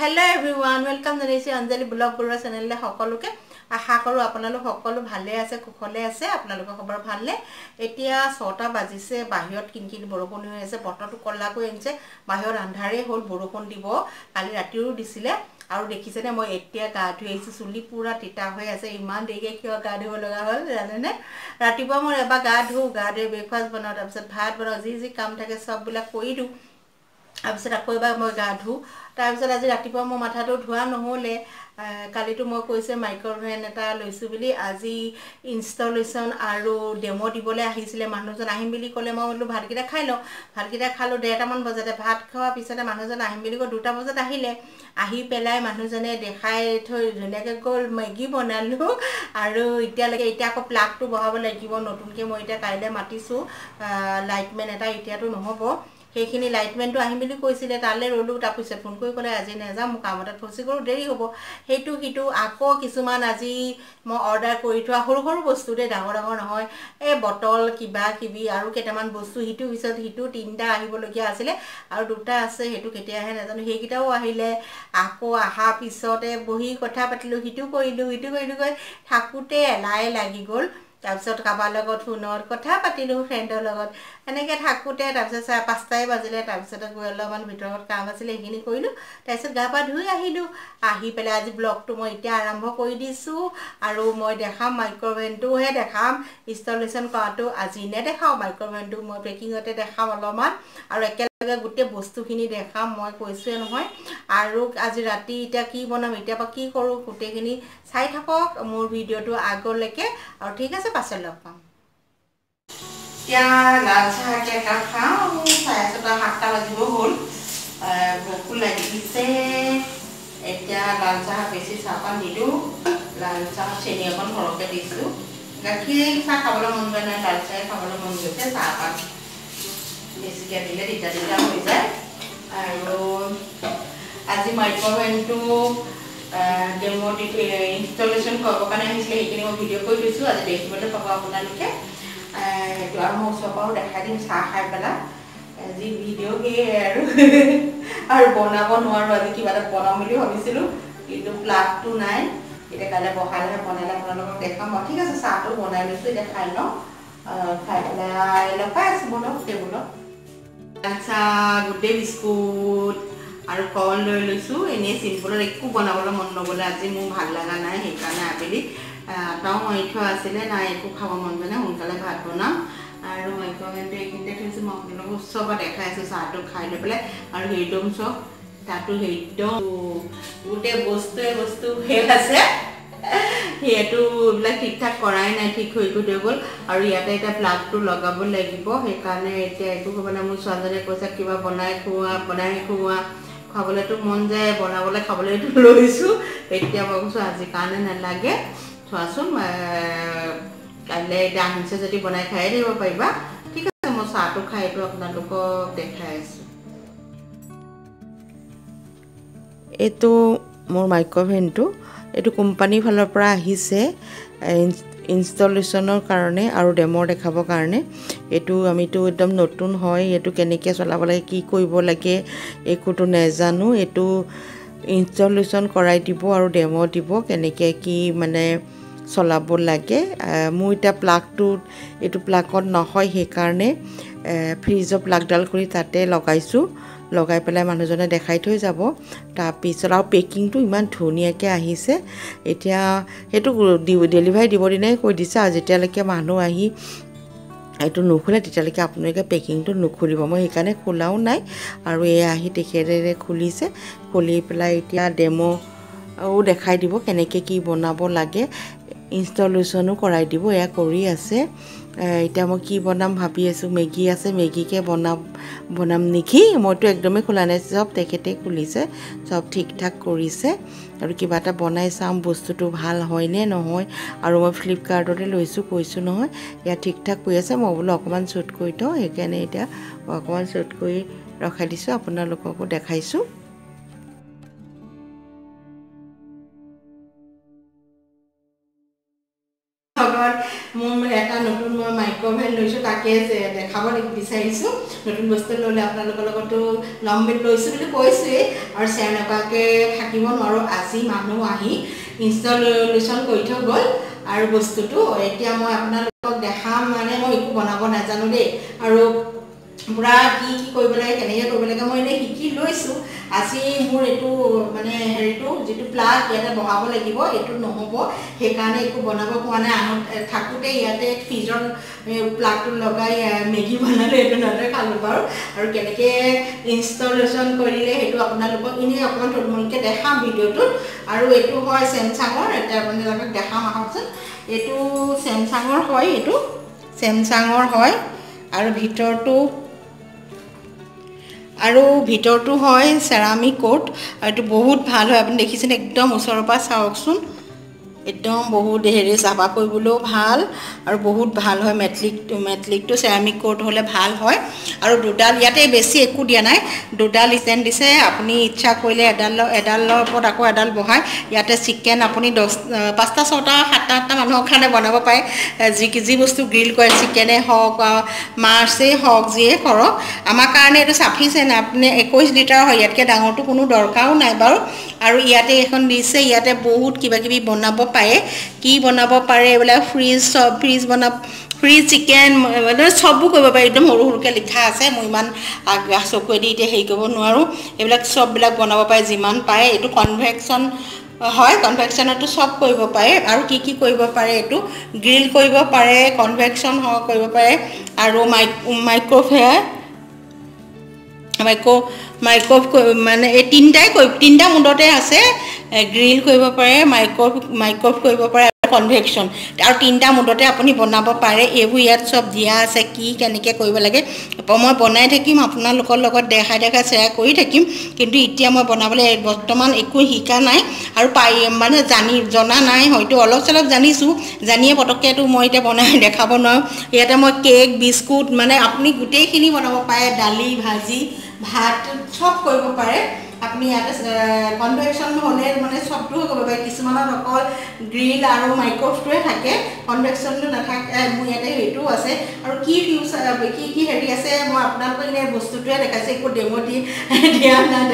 Hello everyone, welcome to Anjali blog Baruah channel le সকলোকে আশা কৰো আপোনালোক সকলো ভালে আছে কুশলে আছে আপোনালোকৰ খবৰ ভালনে এতিয়া 6টা বাজিছে বাহিৰত কিনকিন বৰষুণ হৈ আছে বতৰটো কলা কৈ আনিছে বাহিৰত আন্ধাৰে হ'ল বৰষুণ দিব কালি ৰাতিও দিছিলে আৰু দেখিছেনে মই এতিয়া গা ধুই আহিছো চুলি পুৰা তিতা হৈ আছে ইমান দেৰিকে কিয় গা ধুব লগা হ'ল জানেনে ৰাতিপুৱা মই এবাৰ গা ধুই ব্ৰেকফাষ্ট বনাও তাৰ পিছত ভাত বনাও যি কাম থাকে সব বিলাক কৰি দিও তাৰপিছত আকৌ এবাৰ মই গা ধু তাৰপিছত আজি ৰাতিপুৱা মই মাথাটো ধোৱা নহলে কালিটো মই কৈছে মাইক্ৰোভেন এটা লৈছো বুলি আজি ইনষ্টলেশন আৰু ডেমো দিবলৈ আহিছিলে মানুহজন আহিম বুলি ক'লে মই বোলো ভাতকিটা খাই লও ভাতকিটা খালো 1:30 মান বজাতে ভাত খোৱা পিছতে মানুহজন আহিম বুলি কৈ 2টা বজাত আহিলে আহি পেলাই মানুহজনে দেখাই থৈ ধুনীয়াকৈ গ'ল মেগী বনালো আৰু এতিয়া আকৌ প্লাগটো বহাব লাগিব নতুনকৈ মই এতিয়া কাইলে মাতিছো লাইটমেন এটা এতিয়াটো নহব সেইখিনি লাইটমেনটো আহিম বুলি কৈছিলে তালে ৰলু তাৰপিছত ফোন কৰি ক'লে আজি নেযাম মোক কামত ফচি গ'ল দেৰি হ'ব হেতু আকৌ কিছুমান আজি মই অৰ্ডাৰ কৰি থোৱা সৰু সৰু বস্তু দে ডাঙৰ নহয় এই বটল কিবা কিবি আৰু কেটামান বস্তু হিটু পিছত হিটু 3টা আহিবলগীয়া আছিলে আৰু 2টা আছে হেতু কেতিয়া আহে নাজানো সেইকিটাও আহিলে আকৌ আহা পিছতে বহি কথা পাতিলো হিটু কৰিলো গৈ থাকুতে এলাই লাগি গ'ল তাৰপিছত কাবাৰ লগত ফোনত কথা পাতিলো ফ্ৰেণ্ডৰ লগত এনেকে থাকুতে তাৰপিছত 5টাই বাজিলে তাৰপিছত গৈ অলপমান ভিতৰত কাম আছিলে সেইখিনি কৰিলো তাৰপিছত গা পা ধুই আহিলো আহি পেলাই আজি ব্লগটো মই এতিয়া আৰম্ভ কৰি দিছো আৰু মই দেখাম মাইক্ৰোভেনটোহে দেখাম ইনষ্টলেশন কৰাটো আজি নেদেখাও মাইক্ৰোভেনটো মই পেকিংতে দেখাম অলপমান আৰু একেলগে গোটে বস্তুখিনি দেখাম মই কৈছোৱে নহয় আৰু আজি ৰাতি এতিয়া কি বনাম এতিয়াপা কি কৰো গোটেখিনি চাই থাকক মোৰ ভিডিওটো আগলৈকে আৰু ঠিক আছে পাছত লগ পাম क्या लाल चाह के कप खाओ saya sudah 7টা বাজিব হ'ল ভোক লাগিছে এতিয়া লাল চাহ বেছি চাহপান দিলো লাল চাহ চেনি অকণ সৰহকৈ দিছো গাখীৰ চাহ খাবলৈ মন যোৱা নাই লাল চাহ খাবলৈ মন গৈছে চাহপান বেছিকৈ দিলে দিগদাৰ হৈ যায় আৰু আজি মাইক্ৰোভেনটো ডেমো ইনষ্টলেশন কৰিবৰ কাৰণে আহিছিলে সেইখিনি মই ভিডিঅ' কৰি লৈছো আজি দেখিবলৈ পাব আপোনালোকে আৰু মই সবাও দেখাই দিম চাহ খাই পেলাই আজি ভিডিঅ' সেয়ে আৰু বনাব নোৱাৰো আজি কিবা এটা বনাম বুলি ভাবিছিলো কিন্তু প্লাগটো নাই এটা কালে বহালে বনালে আপোনালোকক দেখাম ঠিক আছে চাহটো বনাই লৈছো এটা খাই লওঁ খাই পেলাই লগাই আছো বনাওক টেবুলত আচ্ছা গুডে বিস্কুট আৰু কল লৈ লৈছো এনে চিম্পলত একো বনাবলৈ মন নগলে আজি মোৰ ভাল লগা নাই সেইকাৰণে আবেলি তাও মই থোৱা আছিলে নাই একো খাব মন যোৱা নাই সোনকালে ভাত বনাম আৰু মাইক্ৰোভেনটো এইখিনিতে থৈছো মই আপোনালোকক চবত দেখাই আছো চাহটো খাই লৈ পেলাই আৰু হেৰিদম চব তাতো হেৰিদম গোটেই বস্তু ফেল আছে সেইটো এইবিলাক ঠিক ঠাক কৰাই নাই ঠিক হৈ গ'ল আৰু ইয়াতে এটা প্লাগটো লগাব লাগিব সেইকাৰণে এতিয়া একো মানে মোৰ ছোৱালীজনীয়ে কৈছে কিবা বনাই খুওৱা খাবলৈতো মন যায় বনাবলৈ খাবলৈতো লৈছো এতিয়া মই কৈছো আজি কাৰণে নালাগে চোৱাচোন কাইলে ডান্সে যদি বনাই খাই দিব পাৰিবা ঠিক আছে মই চাহটো খাইটো আপোনালোকক দেখাই আছো এইটো মোৰ মাইক্ৰোভেনটো এইটো কোম্পানীৰ ফালৰ পৰা আহিছে ইনষ্টলেশনৰ কাৰণে আৰু ডেমো দেখাবৰ কাৰণে এইটো আমিতো একদম নতুন হয় এইটো কেনেকৈ চলাব লাগে কি কৰিব লাগে একোটো নেজানো এইটো ইনষ্টলেশন কৰাই দিব আৰু ডেমো দিব কেনেকৈ কি মানে চলাব লাগে মোৰ এটা প্লাগটো এইটো প্লাগত নহয় সেইকাৰণে ফ্ৰিজৰ প্লাগডাল কৰি তাতে লগাইছো লগাই পেলাই মানুহজনে দেখাই থৈ যাব তাৰ পিছত আৰু পেকিংটো ইমান ধুনীয়াকৈ আহিছে এতিয়া সেইটো ডেলিভাৰী দিব দিনাই কৈ দিছে আৰু যেতিয়ালৈকে মানুহ আহি এইটো নুখুলে তেতিয়ালৈকে আপোনালোকে পেকিংটো নুখুলিব মই সেইকাৰণে খোলাও নাই আৰু এই আহি তেখেতেৰে খুলিছে খুলি পেলাই এতিয়া ডেমো দেখাই দিব কেনেকৈ কি বনাব লাগে ইনষ্টলেশনো কৰাই দিব এয়া কৰি আছে এতিয়া মই কি বনাম ভাবি আছো মেগী আছে মেগীকে বনাম নেকি মইতো একদমেই খোলা নাই সব তেখেতে খুলিছে সব ঠিক ঠাক কৰিছে আৰু কিবা এটা বনাই চাম বস্তুটো ভাল হয় নে নহয় আৰু মই ফ্লিপকাৰ্টতে লৈছো কৈছো নহয় ইয়া ঠিক ঠাক কৰি আছে মই বোলো অকমান শ্বুট কৰি থওঁ সেইকাৰণে এতিয়া অকমান শ্বুট কৰি ৰখাই দিছো আপোনালোককো দেখাইছো মোৰ এটা নতুন মই মাইক্ৰ'ৱেভ লৈছোঁ তাকে দেখাব বিচাৰিছোঁ নতুন বস্তু ল'লে আপোনালোকৰ লগতো ল'ম বুলি লৈছোঁ বুলি কৈছোঁৱেই আৰু শ্বেয়াৰ নকৰাকৈ থাকিব নোৱাৰোঁ আজি মানুহ আহি ইনষ্টলেশ্যন কৰি থৈ গ'ল আৰু বস্তুটো এতিয়া মই আপোনালোকক দেখাম মানে মই একো বনাব নাজানো দেই আৰু পুৰা কি কৰিব লাগে কেনেকৈ কৰিব লাগে মই এনেই শিকি লৈছোঁ আজি মোৰ এইটো মানে হেৰিটো যিটো প্লাগ ইয়াতে বহাব লাগিব এইটো নহ'ব সেইকাৰণে একো বনাব পোৱা নাই থাকোঁতে ইয়াতে ফ্ৰিজৰ প্লাগটো লগাই মেগী বনালোঁ এইটো নহ'লে খালোঁ বাৰু আৰু কেনেকৈ ইনষ্টলেশ্যন কৰিলে সেইটো আপোনালোকক এনেই অকণমান থুলমূলকৈ দেখাম ভিডিঅ'টোত আৰু এইটো হয় চেমচাঙৰ এতিয়া আপোনালোকক দেখাম আহকচোন এইটো চেমচাঙৰ হয় এইটো চেমচাঙৰ হয় আৰু ভিতৰটো হয় চেৰামিক কোট আৰু এইটো বহুত ভাল হয় আপুনি দেখিছেনে একদম ওচৰৰ পৰা চাওকচোন একদম বহুত হেৰি চাফা কৰিবলৈও ভাল আৰু বহুত ভাল হয় মেটলিকটো চেৰামিক কোট হ'লে ভাল হয় আৰু দুডাল ইয়াতে বেছি একো দিয়া নাই দুডাল ষ্টেণ্ড দিছে আপুনি ইচ্ছা কৰিলে এডালৰ ওপৰত আকৌ এডাল বহাই ইয়াতে চিকেন আপুনি 5টা 6টা 7টা 8টা মানুহৰ কাৰণে বনাব পাৰে যি বস্তু গ্ৰিল কৰে চিকেনে হওক মাছেই হওক যিয়ে কৰক আমাৰ কাৰণে এইটো চাফিচিয়েণ্ট আপুনি 21 লিটাৰ হয় ইয়াতকৈ ডাঙৰটো কোনো দৰকাৰো নাই বাৰু আৰু ইয়াতে এখন দিছে ইয়াতে বহুত কিবাকিবি বনাব পাৰে কি বনাব পাৰে এইবিলাক ফ্ৰিজ চিকেন চববোৰ কৰিব পাৰে একদম সৰু সৰুকৈ লিখা আছে মই ইমান চকুৱেদি এতিয়া হেৰি কৰিব নোৱাৰোঁ এইবিলাক চববিলাক বনাব পাৰে যিমান পাৰে এইটো কনভেকশ্যন হয় কনভেকশ্যনতো চব কৰিব পাৰে আৰু কি কৰিব পাৰে এইটো গ্ৰিল কৰিব পাৰে কনভেকশ্যন কৰিব পাৰে আৰু মাইক্ৰ'ৱেভ মানে এই তিনিটা মুণ্ডতে আছে গ্ৰিল কৰিব পাৰে মাইক্ৰ'ৱেভ কৰিব পাৰে আৰু কনভেকশ্যন আৰু 3টা মুণ্ডতে আপুনি বনাব পাৰে এইবোৰ ইয়াত চব দিয়া আছে কি কেনেকৈ কৰিব লাগে মই বনাই থাকিম আপোনালোকৰ লগত দেখাই শ্বেয়াৰ কৰি থাকিম কিন্তু এতিয়া মই বনাবলৈ বৰ্তমান একো শিকা নাই আৰু মানে জনা নাই হয়তো অলপ চলপ জানিছোঁ জানিয়ে পটককৈতো মই এতিয়া বনাই দেখাব নোৱাৰোঁ ইয়াতে মই কেক বিস্কুট মানে আপুনি গোটেইখিনি বনাব পাৰে দালি ভাজি ভাত চব কৰিব পাৰে আপুনি ইয়াতে কনভেকশ্যন হ'লে মানে চবটো কৰিব পাৰে কিছুমানত অকল গ্ৰিল আৰু মাইক্ৰ'ৱেভটোৱে থাকে কনভেকশ্যনটো নাথাকে মোৰ ইয়াতে সেইটোও আছে আৰু কি হেৰি আছে মই আপোনালোকক এনেই বস্তুটোৱে দেখাইছোঁ একো ডেমো দিয়া নাই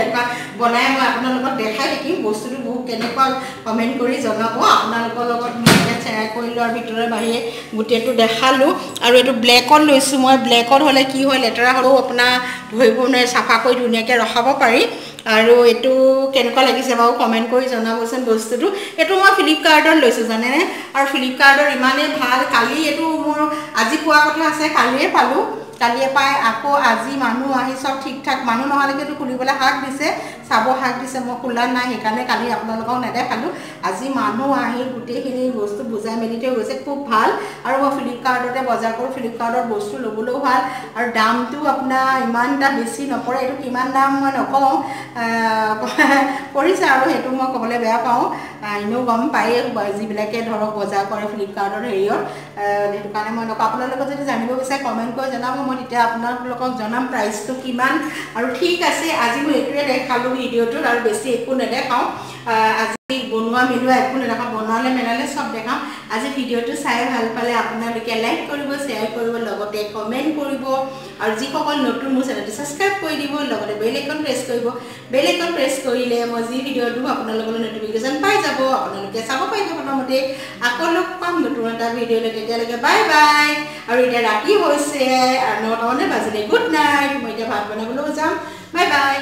বনাই মই আপোনালোকক দেখাই থাকিম বস্তুটো বহুত কেনেকুৱা কমেণ্ট কৰি জনাব আপোনালোকৰ লগত মই এতিয়া শ্বেয়াৰ কৰিলোঁ আৰু ভিতৰে বাহিৰে গোটেইটো দেখালোঁ আৰু এইটো ব্লেকত লৈছোঁ মই ব্লেকত হ'লে কি হয় লেতেৰা হ'লেও আপোনাৰ ধৰিব নোৱাৰে চাফা কৰি ধুনীয়াকৈ ৰখাব পাৰি আৰু এইটো কেনেকুৱা লাগিছে বাৰু কমেণ্ট কৰি জনাবচোন বস্তুটো এইটো মই ফ্লিপকাৰ্টত লৈছোঁ জানেনে আৰু ফ্লিপকাৰ্টৰ ইমানেই ভাল কালি এইটো মোৰ আজি পোৱা কথা আছে কালিয়ে পালোঁ কালিয়ে পাই আকৌ আজি মানুহ আহি চব ঠিক ঠাক মানুহ নহালৈকেতো খুলিবলৈ হাক দিছে চাব হাক দিছে মই খোলা নাই সেইকাৰণে কালি আপোনালোকক নেদেখালোঁ আজি মানুহ আহি গোটেইখিনি বস্তু বুজাই মেলি থৈ গৈছে খুব ভাল আৰু মই ফ্লিপকাৰ্টতে বজাৰ কৰোঁ ফ্লিপকাৰ্টত বস্তু ল'বলৈও ভাল আৰু দামটো আপোনাৰ ইমান এটা বেছি নপৰে এইটো কিমান দাম মই নকওঁ পৰিছে আৰু সেইটো মই ক'বলৈ বেয়া পাওঁ এনেও গম পায়েই যিবিলাকে ধৰক বজাৰ কৰে ফ্লিপকাৰ্টৰ হেৰিয়ত সেইটো কাৰণে মই নকওঁ আপোনালোকে যদি জানিব বিচাৰে কমেণ্ট কৰি জনাব মই তেতিয়া আপোনালোকক জনাম প্ৰাইচটো কিমান আৰু ঠিক আছে আজি মই এইটোৱে দেখালোঁ ভিডিঅ'টোত আৰু বেছি একো নেদেখাওঁ আজি বনোৱা মেলোৱা একো নেদেখাওঁ বনালে মেলালে চব দেখাম আজি ভিডিঅ'টো চাই ভাল পালে আপোনালোকে লাইক কৰিব শ্বেয়াৰ কৰিব লগতে কমেণ্ট কৰিব আৰু যিসকল নতুন মোৰ চেনেলটো ছাবস্ক্ৰাইব কৰি দিব লগতে বেল আইকন প্ৰেছ কৰিব বেল আইকন প্ৰেছ কৰিলে মই যি ভিডিঅ' দিওঁ আপোনালোকৰ নটিফিকেশ্যন পাই যাব আপোনালোকে চাব পাৰিব প্ৰথমতে আকৌ লগ পাম নতুন এটা ভিডিঅ'লৈ তেতিয়ালৈকে বাই বাই আৰু এতিয়া ৰাতি হৈছে 9টা মানে বাজিলে গুড নাইট মই এতিয়া ভাত বনাবলৈও যাম বাই বাই